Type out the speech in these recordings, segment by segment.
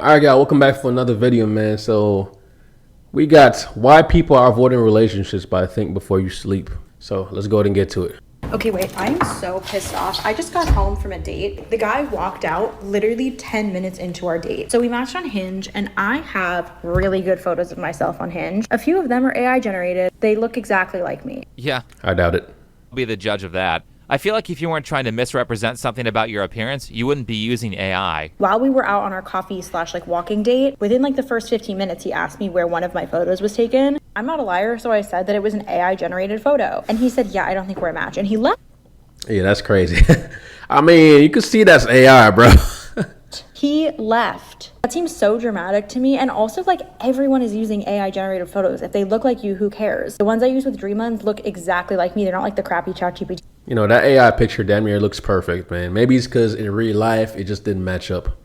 Alright guys, welcome back for another video, man. So we got why people are avoiding relationships by think before you sleep. So let's go ahead and get to it. Okay, wait, I'm so pissed off. I just got home from a date. The guy walked out literally 10 minutes into our date. So we matched on Hinge, and I have really good photos of myself on Hinge. A few of them are AI generated. They look exactly like me. Yeah, I doubt it. I'll be the judge of that. I feel like if you weren't trying to misrepresent something about your appearance, you wouldn't be using AI. While we were out on our coffee / walking date, within the first 15 minutes, he asked me where one of my photos was taken. I'm not a liar, so I said that it was an AI generated photo. And he said, yeah, I don't think we're a match. And he left. Yeah, that's crazy. I mean, you can see that's AI, bro. He left. That seems so dramatic to me. And also, everyone is using AI generated photos. If they look like you, who cares? The ones I use with Dream Lens look exactly like me. They're not like the crappy ChatGPT. You know, that AI picture damn near looks perfect, man. Maybe it's because in real life, it just didn't match up.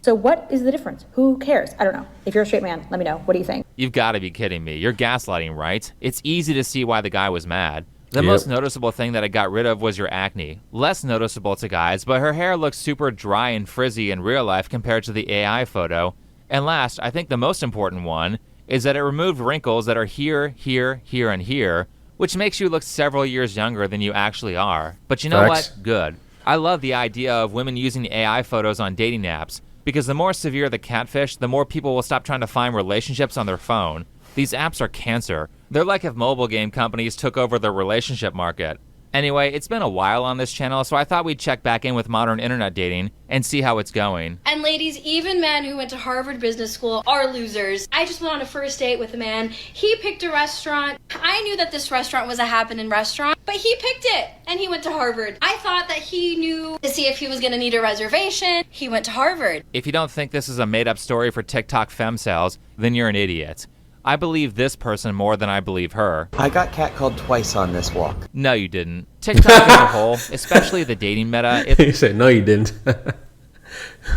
So what is the difference? Who cares? I don't know. If you're a straight man, let me know. What do you think? You've got to be kidding me. You're gaslighting, right? It's easy to see why the guy was mad. The most noticeable thing that I got rid of was your acne. Less noticeable to guys, but her hair looks super dry and frizzy in real life compared to the AI photo. And last, I think the most important one, is that it removed wrinkles that are here, here, here, and here, which makes you look several years younger than you actually are. But you know what? Good. I love the idea of women using AI photos on dating apps, because the more severe the catfish, the more people will stop trying to find relationships on their phone. These apps are cancer. They're like if mobile game companies took over the relationship market. Anyway, it's been a while on this channel, so I thought we'd check back in with modern internet dating and see how it's going. And ladies, even men who went to Harvard Business School are losers. I just went on a first date with a man. He picked a restaurant. I knew that this restaurant was a happening restaurant, but he picked it and he went to Harvard. I thought that he knew to see if he was gonna need a reservation. He went to Harvard. If you don't think this is a made-up story for TikTok femcels, then you're an idiot. I believe this person more than I believe her. I got catcalled twice on this walk. No, you didn't. TikTok as a whole, especially the dating meta, He said, no, you didn't.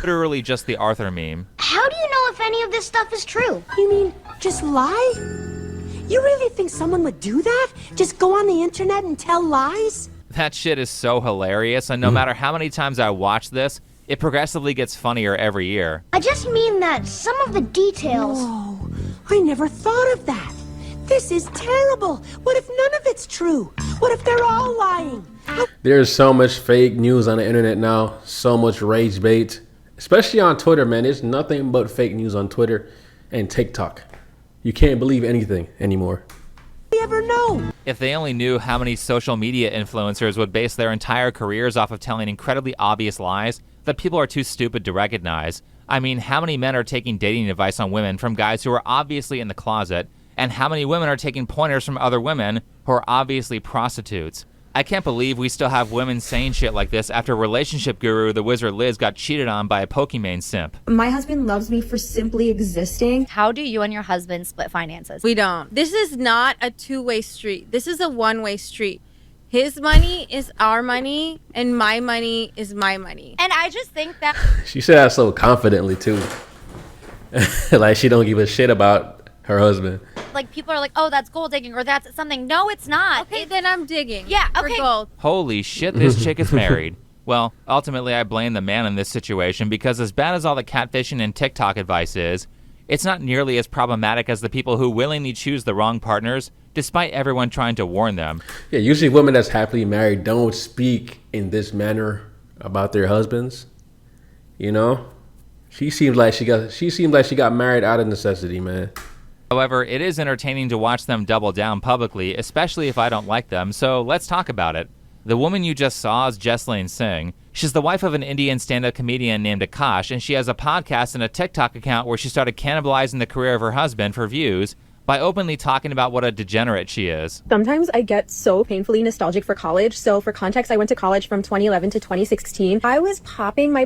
literally just the Arthur meme. How do you know if any of this stuff is true? You mean, just lie? You really think someone would do that? Just go on the internet and tell lies? That shit is so hilarious, and no matter how many times I watch this, it progressively gets funnier every year. I just mean that some of the details... Oh, I never thought of that. This is terrible. What if none of it's true? What if they're all lying? There's so much fake news on the internet now. So much rage bait. Especially on Twitter, man. There's nothing but fake news on Twitter and TikTok. You can't believe anything anymore. We ever know? If they only knew how many social media influencers would base their entire careers off of telling incredibly obvious lies that people are too stupid to recognize. I mean, how many men are taking dating advice on women from guys who are obviously in the closet, and how many women are taking pointers from other women who are obviously prostitutes? I can't believe we still have women saying shit like this after relationship guru the Wizard Liz got cheated on by a Pokimane simp. My husband loves me for simply existing. How do you and your husband split finances? We don't. This is not a two-way street. This is a one-way street. His money is our money, and my money is my money. And I just think that... She said that so confidently, too. Like she don't give a shit about her husband. People are like, oh, that's gold digging, or that's something. No, it's not. Okay, then I'm digging. Yeah, for okay. gold. Holy shit, this chick is married. Well, ultimately I blame the man in this situation, because as bad as all the catfishing and TikTok advice is, it's not nearly as problematic as the people who willingly choose the wrong partners, despite everyone trying to warn them. Yeah, usually women that's happily married don't speak in this manner about their husbands. You know? She seems like she got married out of necessity, man. However, it is entertaining to watch them double down publicly, especially if I don't like them, so let's talk about it. The woman you just saw is Jasleen Singh. She's the wife of an Indian stand-up comedian named Akaash, and she has a podcast and a TikTok account where she started cannibalizing the career of her husband for views by openly talking about what a degenerate she is. Sometimes I get so painfully nostalgic for college. So for context, I went to college from 2011 to 2016. I was popping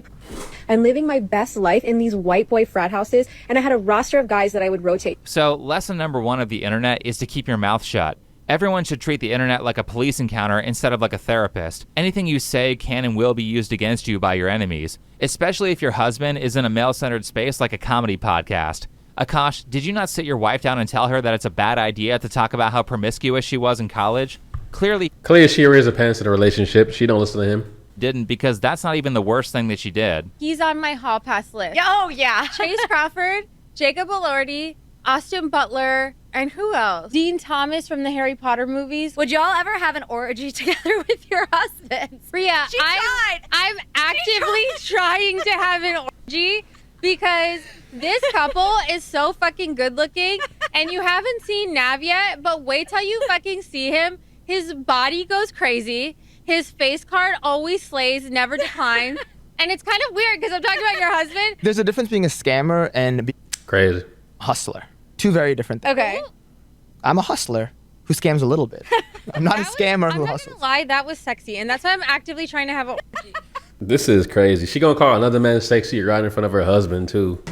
and living my best life in these white boy frat houses, and I had a roster of guys that I would rotate. So lesson number one of the internet is to keep your mouth shut. Everyone should treat the internet like a police encounter instead of like a therapist. Anything you say can and will be used against you by your enemies, especially if your husband is in a male-centered space like a comedy podcast. Akaash, did you not sit your wife down and tell her that it's a bad idea to talk about how promiscuous she was in college? Clearly she wears a pants in a relationship. She don't listen to him. didn't, because that's not even the worst thing that she did. He's on my hall pass list. Oh, yeah. Chase Crawford, Jacob Elordi, Austin Butler, and who else? Dean Thomas from the Harry Potter movies. Would y'all ever have an orgy together with your husbands? Bria, I'm actively trying to have an orgy because this couple is so fucking good looking, and you haven't seen Nav yet, but wait till you fucking see him. His body goes crazy. His face card always slays, never declines. And it's kind of weird because I'm talking about your husband. There's a difference being a scammer and Crazy. hustler. Two very different things. Okay. I'm a hustler who scams a little bit. I'm not a scammer who I'm not hustles. gonna lie, that was sexy, and that's why I'm actively trying to have an orgy. This is crazy. She gonna call another man sexy right in front of her husband too.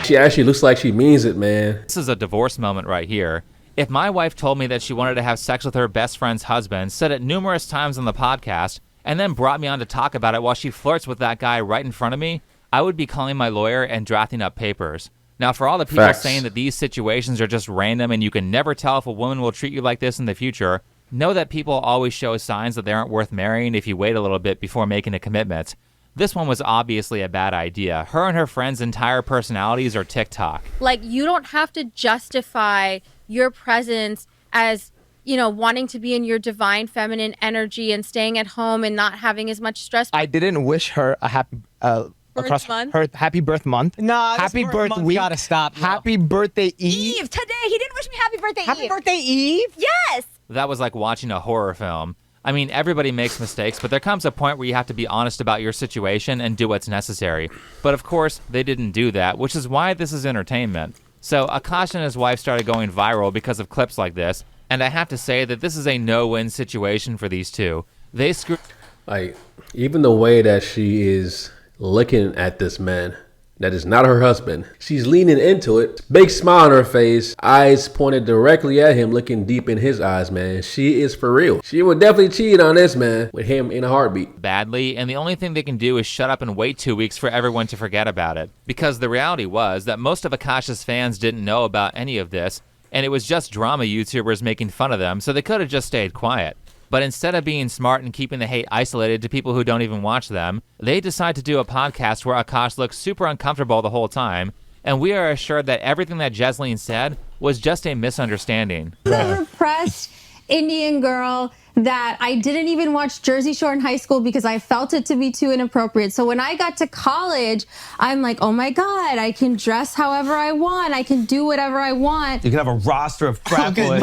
She actually looks like she means it, man. This is a divorce moment right here. If my wife told me that she wanted to have sex with her best friend's husband, said it numerous times on the podcast, and then brought me on to talk about it while she flirts with that guy right in front of me, I would be calling my lawyer and drafting up papers. Now, for all the people saying that these situations are just random and you can never tell if a woman will treat you like this in the future, know that people always show signs that they aren't worth marrying if you wait a little bit before making a commitment. This one was obviously a bad idea. Her and her friend's entire personalities are TikTok. Like, you don't have to justify your presence as, you know, wanting to be in your divine feminine energy and staying at home and not having as much stress. I didn't wish her a happy her happy birth month. Nah, happy birth week. Gotta stop. Happy birthday Eve. Eve, today. He didn't wish me happy birthday Eve. Happy birthday Eve. Yes. That was like watching a horror film. I mean, everybody makes mistakes, but there comes a point where you have to be honest about your situation and do what's necessary. But of course, they didn't do that, which is why this is entertainment. So Akaash and his wife started going viral because of clips like this, and I have to say that this is a no-win situation for these two. They screwed. Like, even the way that she is looking at this man that is not her husband, she's leaning into it, big smile on her face, eyes pointed directly at him, looking deep in his eyes, man. She is for real. She would definitely cheat on this man with him in a heartbeat. Badly, and the only thing they can do is shut up and wait 2 weeks for everyone to forget about it. Because the reality was that most of Akaash's fans didn't know about any of this, and it was just drama YouTubers making fun of them, so they could have just stayed quiet. But instead of being smart and keeping the hate isolated to people who don't even watch them, they decide to do a podcast where Akaash looks super uncomfortable the whole time, and we are assured that everything that Jasleen said was just a misunderstanding. The repressed Indian girl that I didn't even watch Jersey Shore in high school because I felt it to be too inappropriate. So when I got to college, I'm like, oh my God, I can dress however I want. I can do whatever I want. You can have a roster of frat boys.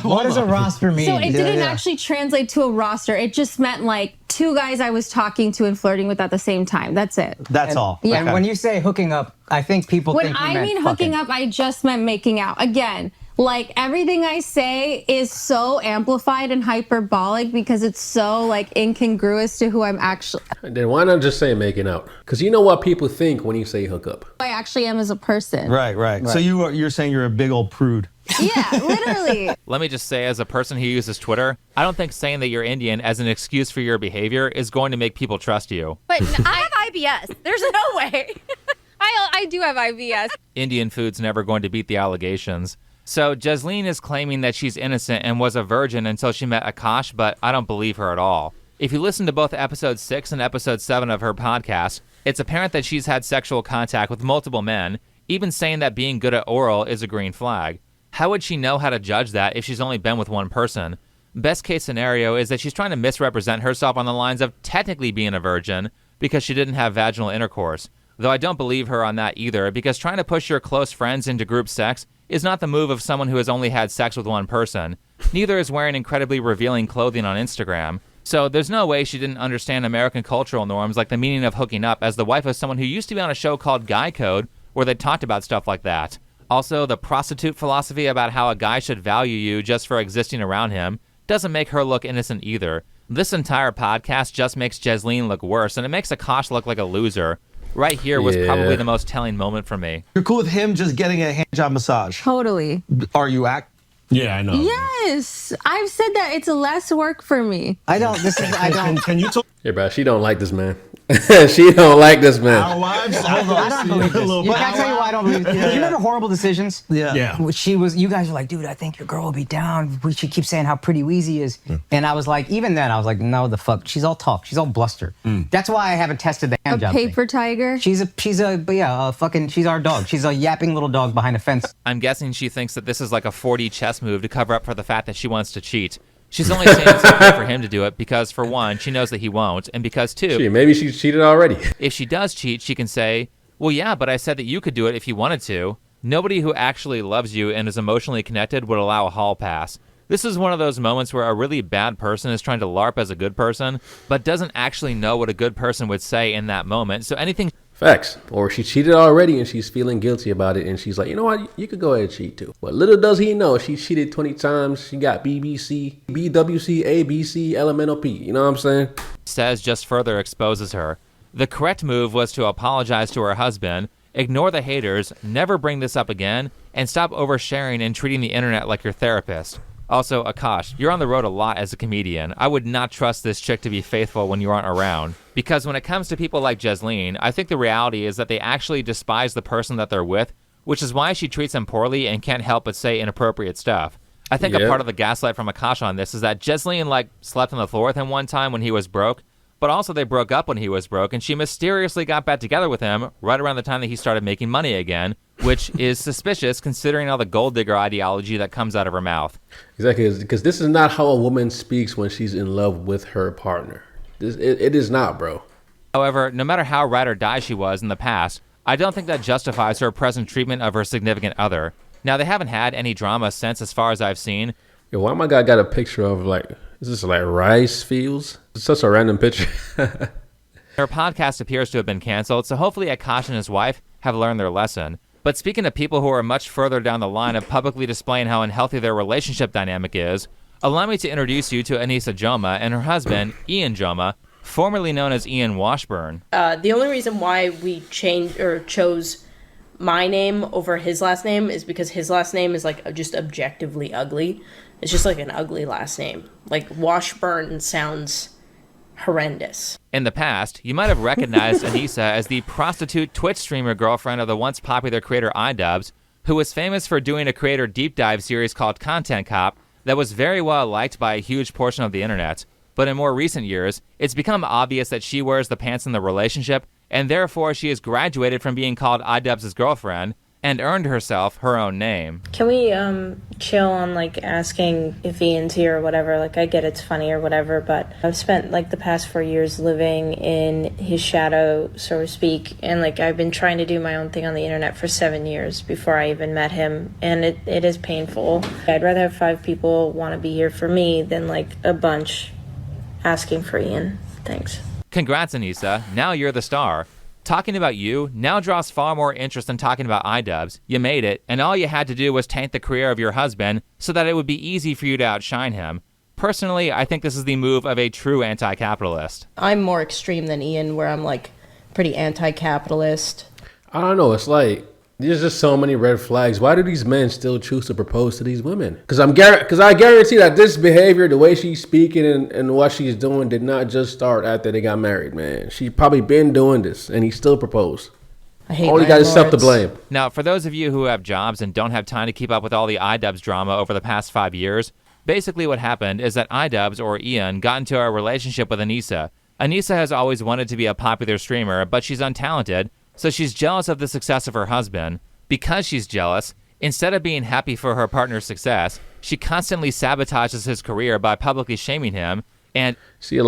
What does a roster mean? So it didn't actually translate to a roster. It just meant like 2 guys I was talking to and flirting with at the same time. That's it. That's all. Yeah. And when you say hooking up, I think people When think you I meant mean fucking. hooking up, I just meant making out. Again, like everything I say is so amplified and hyperbolic because it's so like incongruous to who I'm actually. Then why not just say making out? Because you know what people think when you say hook up. I actually am as a person. Right. So you're saying you're a big old prude. Yeah, literally. Let me just say, as a person who uses Twitter, I don't think saying that you're Indian as an excuse for your behavior is going to make people trust you. But I have IBS. There's no way. I do have IBS. Indian food's never going to beat the allegations. So Jasleen is claiming that she's innocent and was a virgin until she met Akaash, but I don't believe her at all. If you listen to both episode 6 and episode 7 of her podcast, it's apparent that she's had sexual contact with multiple men, even saying that being good at oral is a green flag. How would she know how to judge that if she's only been with one person? Best case scenario is that she's trying to misrepresent herself on the lines of technically being a virgin because she didn't have vaginal intercourse. Though I don't believe her on that either, because trying to push your close friends into group sex is not the move of someone who has only had sex with one person. Neither is wearing incredibly revealing clothing on Instagram. So there's no way she didn't understand American cultural norms like the meaning of hooking up as the wife of someone who used to be on a show called Guy Code where they talked about stuff like that. Also, the prostitute philosophy about how a guy should value you just for existing around him doesn't make her look innocent either. This entire podcast just makes Jasleen look worse, and it makes Akaash look like a loser. Right here was probably the most telling moment for me. You're cool with him just getting a hand job massage? Totally. Are you Yeah, I know. Yes, I've said that it's less work for me. I don't. This is. I don't. Can you talk? Yeah, bro, she don't like this man. She don't like this man. Our wives, I don't believe this. Can I tell you why I don't believe this? You remember Horrible Decisions? Yeah. You guys were like, dude, I think your girl will be down. She keeps saying how pretty Wheezy is. And I was like, even then, I was like, no, the fuck. She's all talk. She's all bluster. That's why I haven't tested the hand A job paper tiger. She's our dog. She's a yapping little dog behind a fence. I'm guessing she thinks that this is like a 4D chess move to cover up for the fact that she wants to cheat. She's only saying it's okay for him to do it because, for one, she knows that he won't, and because, two, maybe she's cheated already. If she does cheat, she can say, well, yeah, but I said that you could do it if you wanted to. Nobody who actually loves you and is emotionally connected would allow a hall pass. This is one of those moments where a really bad person is trying to LARP as a good person, but doesn't actually know what a good person would say in that moment. So anything... Facts. Or she cheated already and she's feeling guilty about it, and she's like, you know what, you could go ahead and cheat too. But little does he know, she cheated 20 times. She got BBC, BWC, ABC, LMNOP. You know what I'm saying? Says just further exposes her. The correct move was to apologize to her husband, ignore the haters, never bring this up again, and stop oversharing and treating the internet like your therapist. Also, Akaash, you're on the road a lot as a comedian. I would not trust this chick to be faithful when you aren't around. Because when it comes to people like Jasleen, I think the reality is that they actually despise the person that they're with, which is why she treats them poorly and can't help but say inappropriate stuff. I think a part of the gaslight from Akaash on this is that Jasleen, slept on the floor with him one time when he was broke, but also they broke up when he was broke, and she mysteriously got back together with him right around the time that he started making money again, which is suspicious considering all the gold digger ideology that comes out of her mouth. Exactly, because this is not how a woman speaks when she's in love with her partner. It is not, bro. However, no matter how ride or die she was in the past, I don't think that justifies her present treatment of her significant other. Now, they haven't had any drama since, as far as I've seen. Yo, why my guy got a picture of, is this rice fields? It's such a random picture. Her podcast appears to have been canceled, so hopefully Akaash and his wife have learned their lesson. But speaking of people who are much further down the line of publicly displaying how unhealthy their relationship dynamic is, allow me to introduce you to Anisa Joma and her husband, Ian Joma, formerly known as Ian Washburn. The only reason why we chose my name over his last name is because his last name is just objectively ugly. It's just an ugly last name. Washburn sounds horrendous. In the past, you might have recognized Anisa as the prostitute Twitch streamer girlfriend of the once popular creator Idubbbz, who was famous for doing a creator deep dive series called Content Cop that was very well liked by a huge portion of the internet. But in more recent years, it's become obvious that she wears the pants in the relationship, and therefore she has graduated from being called Idubbbz's girlfriend and earned herself her own name. Can we chill on asking if Ian's here or whatever? I get it's funny or whatever, but I've spent the past 4 years living in his shadow, so to speak, and I've been trying to do my own thing on the internet for 7 years before I even met him, and it is painful. I'd rather have 5 people want to be here for me than a bunch asking for Ian. Thanks. Congrats, Anisa. Now you're the star. Talking about you now draws far more interest than talking about Idubbbz. You made it, and all you had to do was taint the career of your husband so that it would be easy for you to outshine him. Personally, I think this is the move of a true anti-capitalist. I'm more extreme than Ian, where I'm pretty anti-capitalist. I don't know. It's there's just so many red flags. Why do these men still choose to propose to these women? Because I guarantee that this behavior, the way she's speaking and what she's doing, did not just start after they got married, man. She probably been doing this, and he still proposed. I hate Only got himself to blame. Now, for those of you who have jobs and don't have time to keep up with all the Idubbbz drama over the past 5 years, basically what happened is that Idubbbz, or Ian, got into a relationship with Anisa. Anisa has always wanted to be a popular streamer, but she's untalented, so she's jealous of the success of her husband. Because she's jealous, instead of being happy for her partner's success, she constantly sabotages his career by publicly shaming him. And see,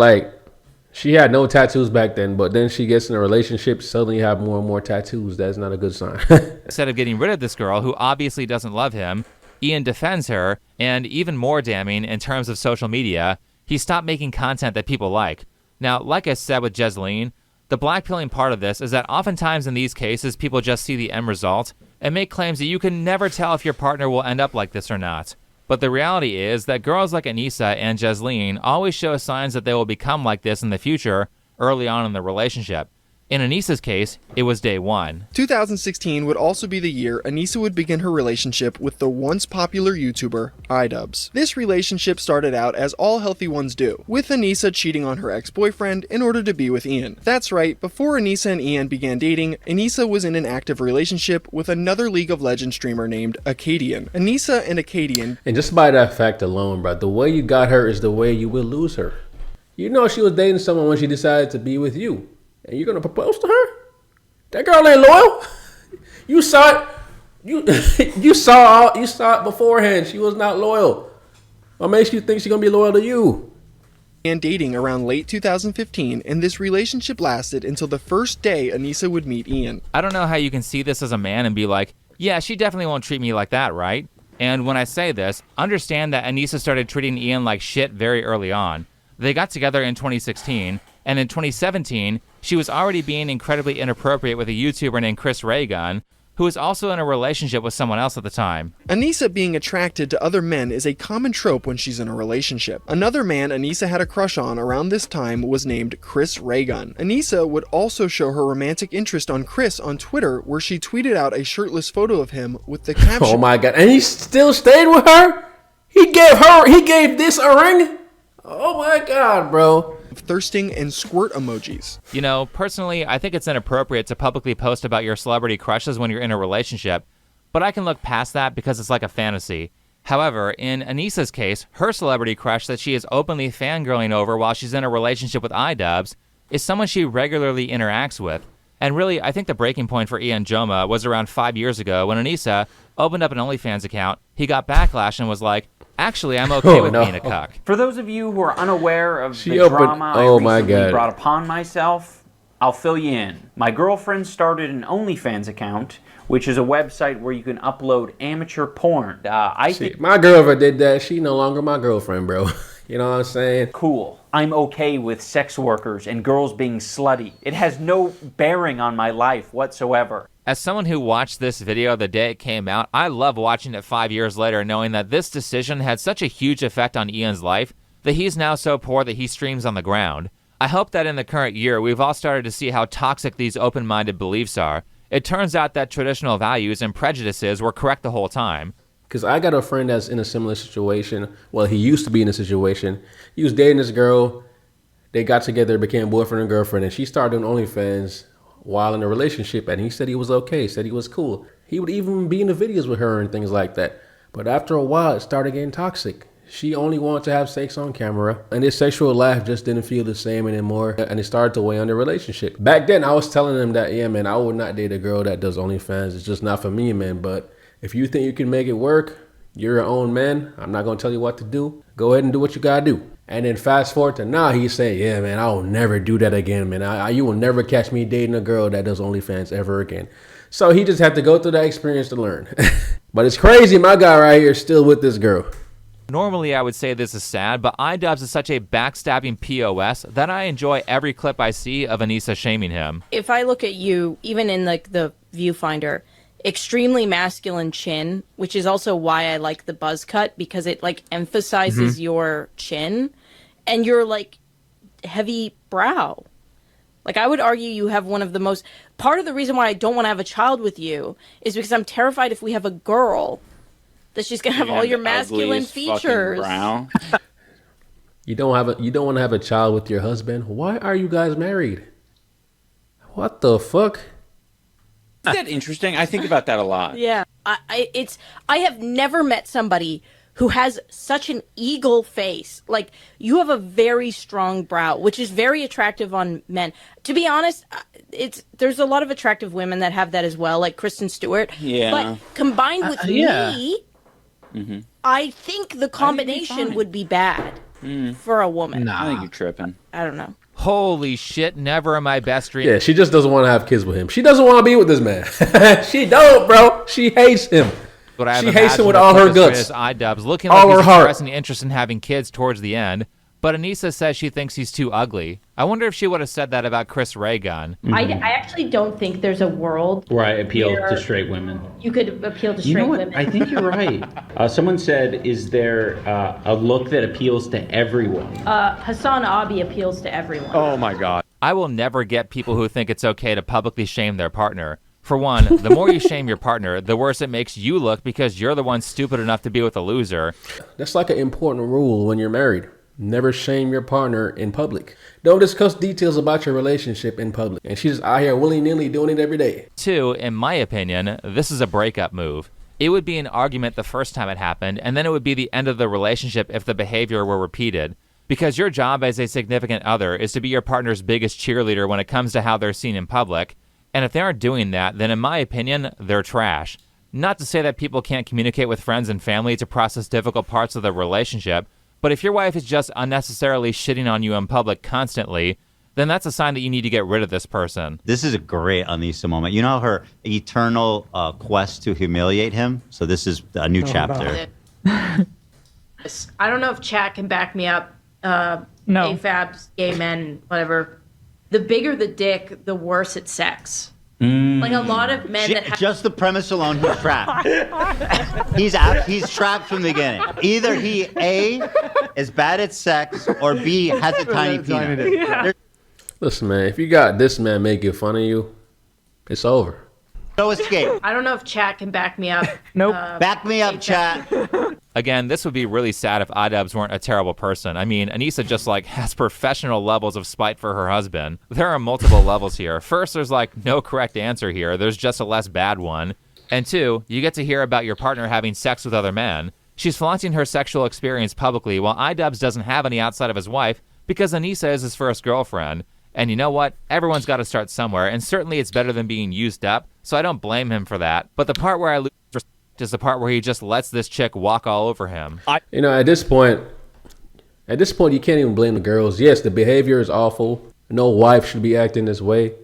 she had no tattoos back then, but then she gets in a relationship, suddenly have more and more tattoos. That's not a good sign. Instead of getting rid of this girl who obviously doesn't love him, Ian defends her, and even more damning in terms of social media, he stopped making content that people like. Now, like I said with Jasleen, the blackpilling part of this is that oftentimes in these cases, people just see the end result and make claims that you can never tell if your partner will end up like this or not. But the reality is that girls like Anisa and Jasleen always show signs that they will become like this in the future early on in the relationship. In Anisa's case, it was day one. 2016 would also be the year Anisa would begin her relationship with the once popular YouTuber, Idubbbz. This relationship started out as all healthy ones do, with Anisa cheating on her ex-boyfriend in order to be with Ian. That's right, before Anisa and Ian began dating, Anisa was in an active relationship with another League of Legends streamer named Acadian. Anisa and Acadian... And just by that fact alone, bro, the way you got her is the way you will lose her. You know she was dating someone when she decided to be with you. And you're gonna propose to her? That girl ain't loyal. You saw it. You saw it beforehand. She was not loyal. What makes you think she's gonna be loyal to you? And dating around late 2015, and this relationship lasted until the first day Anisa would meet Ian. I don't know how you can see this as a man and be like, yeah, she definitely won't treat me like that, right? And when I say this, understand that Anisa started treating Ian like shit very early on. They got together in 2016, and in 2017, she was already being incredibly inappropriate with a YouTuber named Chris Raygun, who was also in a relationship with someone else at the time. Anisa being attracted to other men is a common trope when she's in a relationship. Another man Anisa had a crush on around this time was named Chris Raygun. Anisa would also show her romantic interest on Chris on Twitter, where she tweeted out a shirtless photo of him with the caption, "Oh my god, and he still stayed with her? He gave this a ring? Oh my god, bro." Thirsting and squirt emojis. You know, personally, I think it's inappropriate to publicly post about your celebrity crushes when you're in a relationship, but I can look past that because it's like a fantasy. However, in Anisa's case, her celebrity crush that she is openly fangirling over while she's in a relationship with Idubbbz is someone she regularly interacts with. And really, I think the breaking point for Ian Joma was around 5 years ago when Anisa opened up an OnlyFans account. He got backlash and was like, actually, I'm okay with being a cuck. For those of you who are unaware of the drama I recently brought upon myself, I'll fill you in. My girlfriend started an OnlyFans account, which is a website where you can upload amateur porn. My girlfriend did that. She no longer my girlfriend, bro. You know what I'm saying? Cool. I'm okay with sex workers and girls being slutty. It has no bearing on my life whatsoever. As someone who watched this video the day it came out, I love watching it 5 years later knowing that this decision had such a huge effect on Ian's life that he's now so poor that he streams on the ground. I hope that in the current year, we've all started to see how toxic these open-minded beliefs are. It turns out that traditional values and prejudices were correct the whole time. Because I got a friend that's in a similar situation. Well, he used to be in a situation. He was dating this girl. They got together, became boyfriend and girlfriend, and she started doing OnlyFans while in a relationship, and he said he was okay, said he was cool. He would even be in the videos with her and things like that. But after a while, it started getting toxic. She only wanted to have sex on camera, and his sexual life just didn't feel the same anymore, and it started to weigh on the relationship. Back then, I was telling him that, yeah, man, I would not date a girl that does OnlyFans. It's just not for me, man. But if you think you can make it work, you're your own man. I'm not going to tell you what to do. Go ahead and do what you got to do. And then fast forward to now, he's saying, yeah, man, I will never do that again, man. You will never catch me dating a girl that does OnlyFans ever again. So he just had to go through that experience to learn. But it's crazy, my guy right here is still with this girl. Normally, I would say this is sad, but Idubbbz is such a backstabbing POS that I enjoy every clip I see of Anisa shaming him. If I look at you, even in like the viewfinder, extremely masculine chin, which is also why I like the buzz cut, because it like emphasizes your chin and your like heavy brow. Like I would argue you have one of the most, part of the reason why I don't want to have a child with you is because I'm terrified if we have a girl that she's gonna have all your masculine features. You don't want to have a child with your husband? Why are you guys married? What the fuck? Isn't that interesting? I think about that a lot. Yeah, I have never met somebody who has such an eagle face. Like, you have a very strong brow, which is very attractive on men. To be honest, there's a lot of attractive women that have that as well, like Kristen Stewart. Yeah. But combined with me, I think the combination would be bad for a woman. No, I think you're tripping. I don't know. Holy shit, never in my best dream. Yeah, she just doesn't want to have kids with him. She doesn't want to be with this man. She don't, bro. She hates him. But she hates him with all her guts. Idubbbz, looking all like her he's heart. expressing interest in having kids towards the end. But Anisa says she thinks he's too ugly. I wonder if she would have said that about Chris Raygun. I actually don't think there's a world where I appeal to straight women. You could appeal to straight You know what? women. I think you're right. Someone said, is there a look that appeals to everyone? Hassan Abi appeals to everyone. Oh my God. I will never get people who think it's okay to publicly shame their partner. For one, the more you shame your partner, the worse it makes you look because you're the one stupid enough to be with a loser. That's like an important rule when you're married. Never shame your partner in public. Don't discuss details about your relationship in public. And she's out here willy-nilly doing it every day. 2, in my opinion, this is a breakup move. It would be an argument the first time it happened, and then it would be the end of the relationship if the behavior were repeated. Because your job as a significant other is to be your partner's biggest cheerleader when it comes to how they're seen in public. And if they aren't doing that, then in my opinion, they're trash. Not to say that people can't communicate with friends and family to process difficult parts of the relationship, but if your wife is just unnecessarily shitting on you in public constantly, then that's a sign that you need to get rid of this person. This is a great Anisa moment. You know her eternal quest to humiliate him? So this is a new chapter. I don't know if chat can back me up. No. AFABs, gay men, whatever. The bigger the dick, the worse it's sex. Like a lot of men that have... Just the premise alone, he's trapped. He's trapped from the beginning. Either he, A, is bad at sex, or B, has a tiny penis. Yeah. Listen, man, if you got this man making fun of you, it's over. No escape. I don't know if chat can back me up. Nope. Back me up, chat. Again, this would be really sad if Idubbbz weren't a terrible person. I mean, Anisa just has professional levels of spite for her husband. There are multiple levels here. First, there's no correct answer here. There's just a less bad one. And 2, you get to hear about your partner having sex with other men. She's flaunting her sexual experience publicly while Idubbbz doesn't have any outside of his wife because Anisa is his first girlfriend. And you know what? Everyone's got to start somewhere, and certainly it's better than being used up, so I don't blame him for that. But the part where I lose respect is the part where he just lets this chick walk all over him. You know, at this point, you can't even blame the girls. Yes, the behavior is awful. No wife should be acting this way.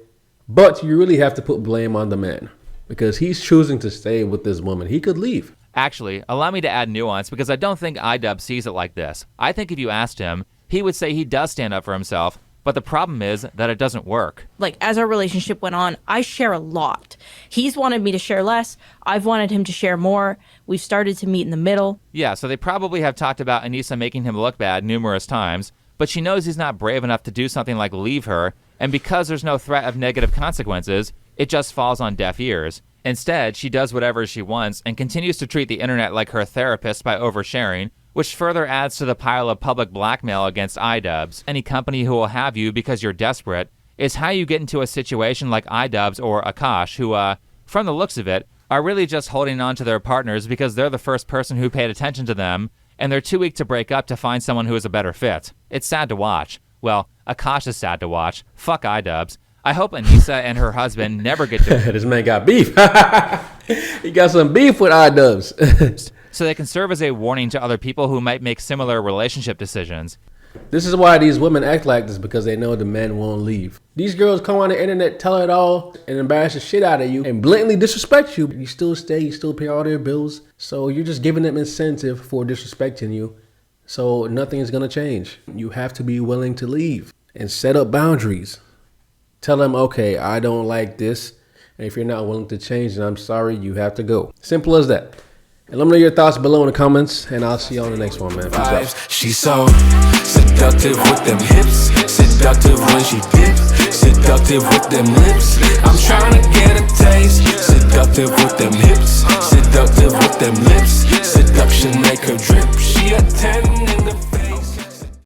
But you really have to put blame on the man because he's choosing to stay with this woman. He could leave. Actually, allow me to add nuance because I don't think Idubbbz sees it like this. I think if you asked him, he would say he does stand up for himself. But the problem is that it doesn't work. Like, as our relationship went on, I share a lot. He's wanted me to share less. I've wanted him to share more. We've started to meet in the middle. Yeah, so they probably have talked about Anisa making him look bad numerous times, but she knows he's not brave enough to do something like leave her, and because there's no threat of negative consequences, it just falls on deaf ears. Instead, she does whatever she wants and continues to treat the internet like her therapist by oversharing, which further adds to the pile of public blackmail against Idubbbz. Any company who will have you because you're desperate is how you get into a situation like Idubbbz or Akaash, who, from the looks of it, are really just holding on to their partners because they're the first person who paid attention to them, and they're too weak to break up to find someone who is a better fit. It's sad to watch. Well, Akaash is sad to watch. Fuck Idubbbz. I hope Anisa and her husband never get to... This man got beef. He got some beef with Idubbbz. So they can serve as a warning to other people who might make similar relationship decisions. This is why these women act like this, because they know the men won't leave. These girls come on the internet, tell it all, and embarrass the shit out of you, and blatantly disrespect you. You still stay, you still pay all their bills. So you're just giving them incentive for disrespecting you. So nothing is going to change. You have to be willing to leave and set up boundaries. Tell them, okay, I don't like this. And if you're not willing to change, then I'm sorry, you have to go. Simple as that. And let me know your thoughts below in the comments, and I'll see you on the next one, man. Peace out. She's so seductive with them hips, seductive when she dips, seductive with them lips. I'm trying to get a taste. Seductive with them hips, seductive with them lips. Seduction make her drip. She a 10 in the